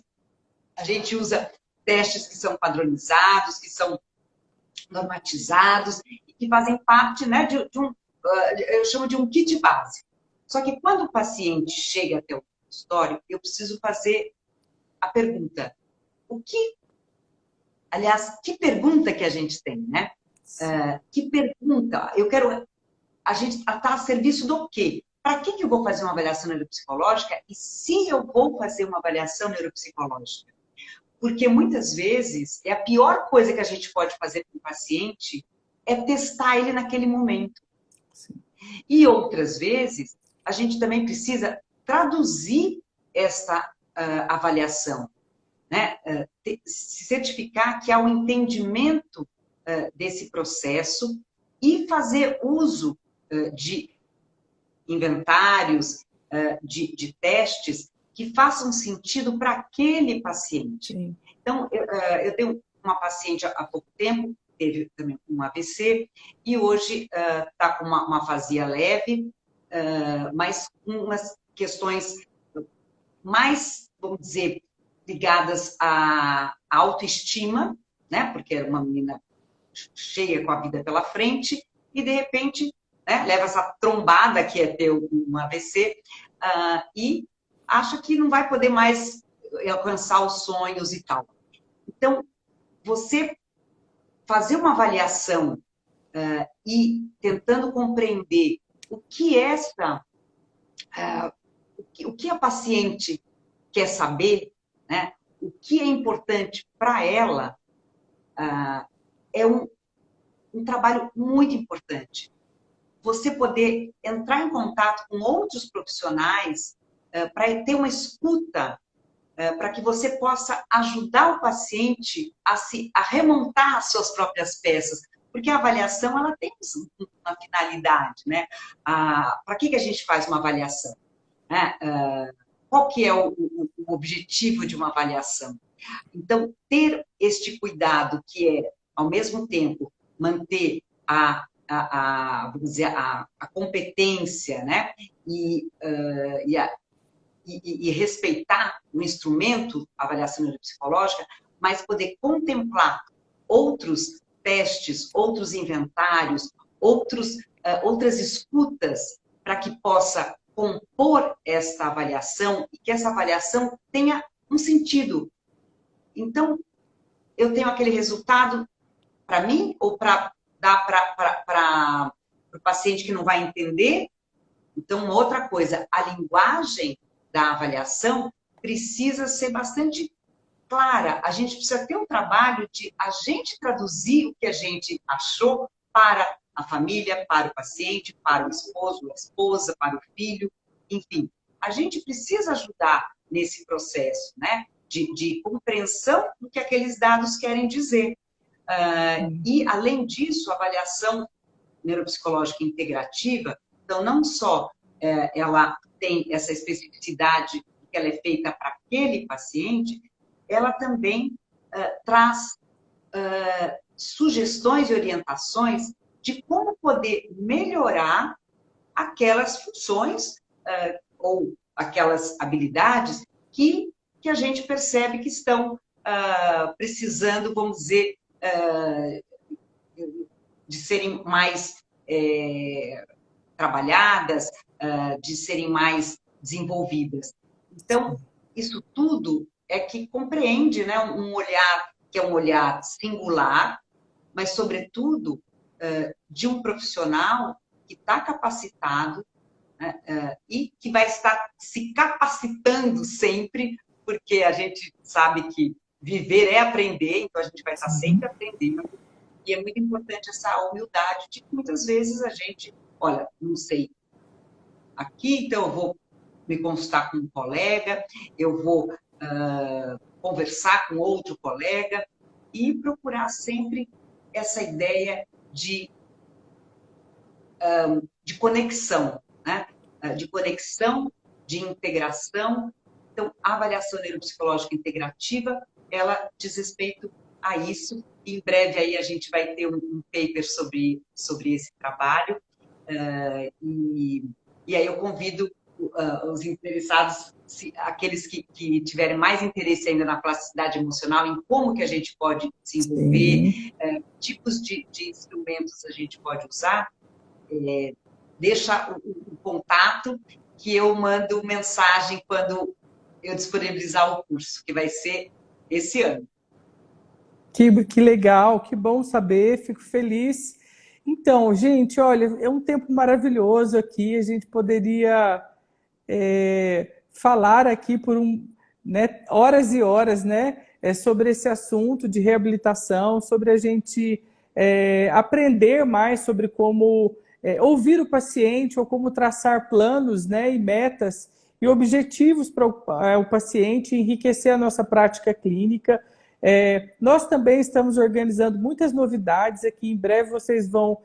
a gente usa testes que são padronizados, que são normatizados e que fazem parte, né, eu chamo de um kit básico. Só que quando o paciente chega até o consultório, eu preciso fazer a pergunta. Aliás, que pergunta que a gente tem, né? Que pergunta? A gente está a serviço do quê? Para que eu vou fazer uma avaliação neuropsicológica e se eu vou fazer uma avaliação neuropsicológica? Porque muitas vezes a pior coisa que a gente pode fazer com o paciente é testar ele naquele momento. Sim. E outras vezes, a gente também precisa traduzir esta avaliação, né? Se certificar que há um entendimento desse processo e fazer uso de inventários, de testes que façam sentido para aquele paciente. Sim. Então, eu tenho uma paciente há pouco tempo, teve também um AVC, e hoje está com uma afasia leve, mas com umas questões mais, vamos dizer, ligadas à autoestima, né? Porque era uma menina cheia com a vida pela frente, e de repente, né, leva essa trombada que é ter um AVC, e acha que não vai poder mais alcançar os sonhos e tal. Então, você fazer uma avaliação e tentando compreender o que o que a paciente quer saber, né? O que é importante para ela, é um trabalho muito importante. Você poder entrar em contato com outros profissionais para ter uma escuta, para que você possa ajudar o paciente a remontar as suas próprias peças. Porque a avaliação ela tem uma finalidade, né? Para que a gente faz uma avaliação? Qual que é o objetivo de uma avaliação? Então, ter este cuidado que é, ao mesmo tempo, manter vamos dizer, a competência, né? E respeitar o instrumento, a avaliação neuropsicológica, mas poder contemplar outros testes, outros inventários, outras escutas, para que possa compor esta avaliação e que essa avaliação tenha um sentido. Então, eu tenho aquele resultado para mim ou para dar para o paciente que não vai entender? Então, uma outra coisa, a linguagem da avaliação precisa ser bastante clara. A gente precisa ter um trabalho de a gente traduzir o que a gente achou para a família, para o paciente, para o esposo, a esposa, para o filho, enfim. A gente precisa ajudar nesse processo, né? De compreensão do que aqueles dados querem dizer. E, além disso, a avaliação neuropsicológica integrativa, então, não só ela tem essa especificidade que ela é feita para aquele paciente, ela também traz sugestões e orientações de como poder melhorar aquelas funções ou aquelas habilidades que a gente percebe que estão precisando, vamos dizer, de serem mais trabalhadas, de serem mais desenvolvidas. Então, isso tudo é que compreende, né, um olhar que é um olhar singular, mas, sobretudo, de um profissional que está capacitado e que vai estar se capacitando sempre, porque a gente sabe que viver é aprender, então a gente vai estar sempre aprendendo. E é muito importante essa humildade de que muitas vezes a gente, olha, não sei aqui, então eu vou me consultar com um colega, eu vou conversar com outro colega e procurar sempre essa ideia de conexão, né? De conexão, de integração. Então, a avaliação neuropsicológica integrativa, ela diz respeito a isso. Em breve aí a gente vai ter um paper sobre esse trabalho. E aí eu convido os interessados, aqueles que tiverem mais interesse ainda na plasticidade emocional, em como que a gente pode desenvolver, tipos de instrumentos a gente pode usar, deixa o contato que eu mando mensagem quando eu disponibilizar o curso, que vai ser esse ano. Que legal, que bom saber, fico feliz. Então, gente, olha, é um tempo maravilhoso aqui, a gente poderia falar aqui por horas e horas, né, sobre esse assunto de reabilitação, sobre a gente aprender mais sobre como ouvir o paciente ou como traçar planos, né, e metas e objetivos para o paciente, enriquecer a nossa prática clínica. Nós também estamos organizando muitas novidades aqui, em breve vocês vão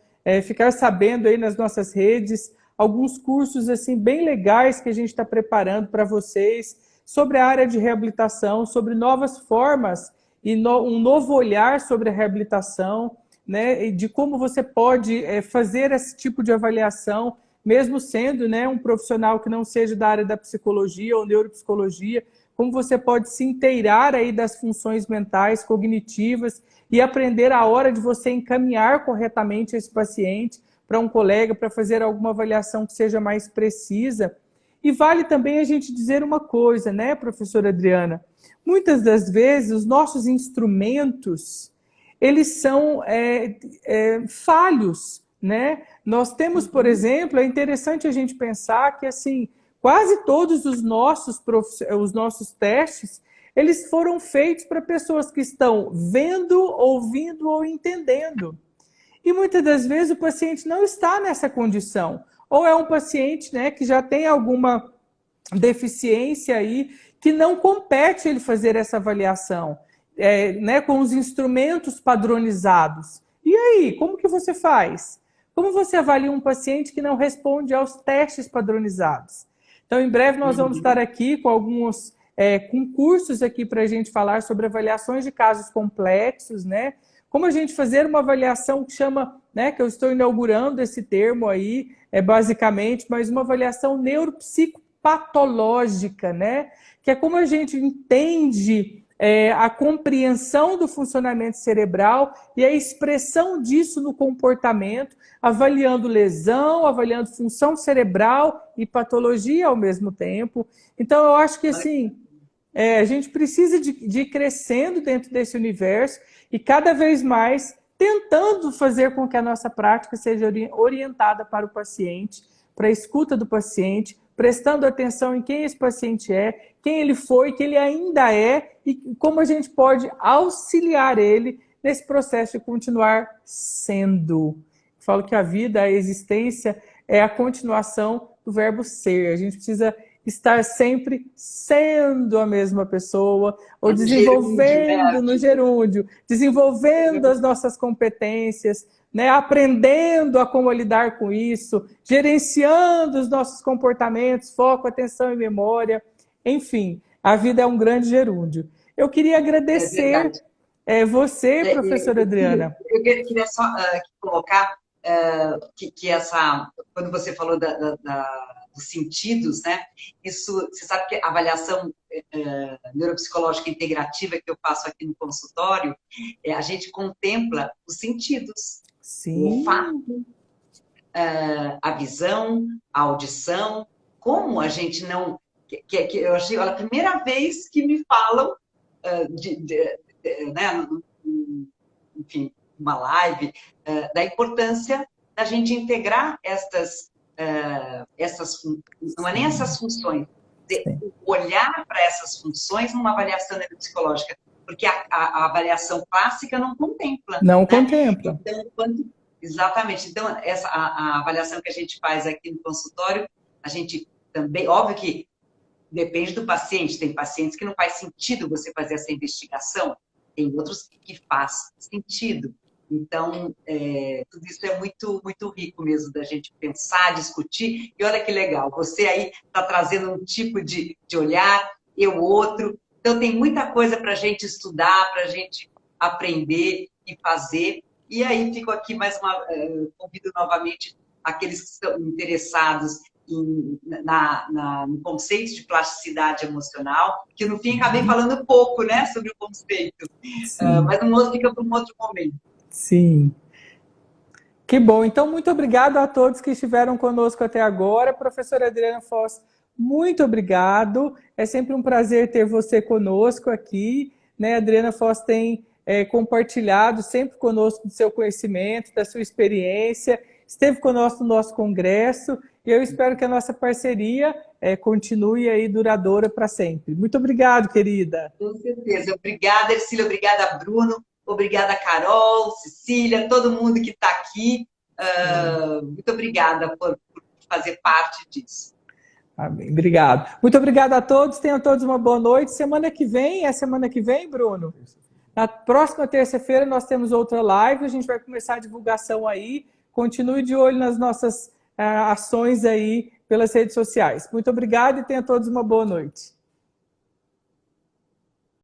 ficar sabendo aí nas nossas redes, alguns cursos assim bem legais que a gente está preparando para vocês, sobre a área de reabilitação, sobre novas formas e um novo olhar sobre a reabilitação, né, de como você pode fazer esse tipo de avaliação, mesmo sendo, né, um profissional que não seja da área da psicologia ou neuropsicologia, como você pode se inteirar aí das funções mentais, cognitivas e aprender a hora de você encaminhar corretamente esse paciente para um colega, para fazer alguma avaliação que seja mais precisa. E vale também a gente dizer uma coisa, né, professora Adriana? Muitas das vezes os nossos instrumentos, eles são falhos, né? Nós temos, por exemplo, é interessante a gente pensar que, assim, quase todos os nossos testes, eles foram feitos para pessoas que estão vendo, ouvindo ou entendendo. E muitas das vezes o paciente não está nessa condição. Ou é um paciente, né, que já tem alguma deficiência aí, que não compete ele fazer essa avaliação, né, com os instrumentos padronizados. E aí, como que você faz? Como você avalia um paciente que não responde aos testes padronizados? Então, em breve nós vamos estar aqui com alguns concursos aqui para a gente falar sobre avaliações de casos complexos, né? Como a gente fazer uma avaliação que chama, né, que eu estou inaugurando esse termo aí, basicamente, mas uma avaliação neuropsicopatológica, né? Que é como a gente entende a compreensão do funcionamento cerebral e a expressão disso no comportamento, avaliando lesão, avaliando função cerebral e patologia ao mesmo tempo. Então, eu acho que, assim, a gente precisa de ir crescendo dentro desse universo e cada vez mais tentando fazer com que a nossa prática seja orientada para o paciente, para a escuta do paciente, prestando atenção em quem esse paciente é, quem ele foi, quem ele ainda é e como a gente pode auxiliar ele nesse processo de continuar sendo. Eu falo que a vida, a existência é a continuação do verbo ser. A gente precisa estar sempre sendo a mesma pessoa, ou desenvolvendo no gerúndio, desenvolvendo as nossas competências, né, aprendendo a como lidar com isso, gerenciando os nossos comportamentos, foco, atenção e memória. Enfim, a vida é um grande gerúndio. Eu queria agradecer você, professora Adriana. Eu queria só colocar que quando você falou dos sentidos, né? Isso, você sabe que a avaliação neuropsicológica integrativa que eu faço aqui no consultório, a gente contempla os sentidos. Sim. O olfato, a visão, a audição, como a gente não... eu achei a primeira vez que me falam, né, enfim, uma live, da importância da gente integrar não é nem essas funções, olhar para essas funções numa avaliação neuropsicológica, porque a avaliação clássica não contempla. Não, né? Contempla. Então, exatamente. Então, a avaliação que a gente faz aqui no consultório, a gente também, óbvio que depende do paciente, tem pacientes que não faz sentido você fazer essa investigação, tem outros que faz sentido. Então, tudo isso é muito, muito rico mesmo da gente pensar, discutir. E olha que legal, você aí está trazendo um tipo de olhar, eu outro. Então, tem muita coisa para a gente estudar, para a gente aprender e fazer. E aí, fico aqui convido novamente aqueles que estão interessados no conceito de plasticidade emocional, que no fim acabei falando pouco, né, sobre o conceito. Mas fica para um outro momento. Sim. Que bom. Então, muito obrigado a todos que estiveram conosco até agora. Professora Adriana Foz, muito obrigado. É sempre um prazer ter você conosco aqui, né? A Adriana Foz tem compartilhado sempre conosco do seu conhecimento, da sua experiência, esteve conosco no nosso congresso e eu espero que a nossa parceria continue aí duradoura para sempre. Muito obrigado, querida. Com certeza. Obrigada, Ercília. Obrigada, Bruno. Obrigada, Carol, Cecília, todo mundo que está aqui. Muito obrigada por fazer parte disso. Amém. Obrigado. Muito obrigado a todos. Tenham todos uma boa noite. Semana que vem, Bruno? Na próxima terça-feira nós temos outra live. A gente vai começar a divulgação aí. Continue de olho nas nossas ações aí pelas redes sociais. Muito obrigado e tenham todos uma boa noite.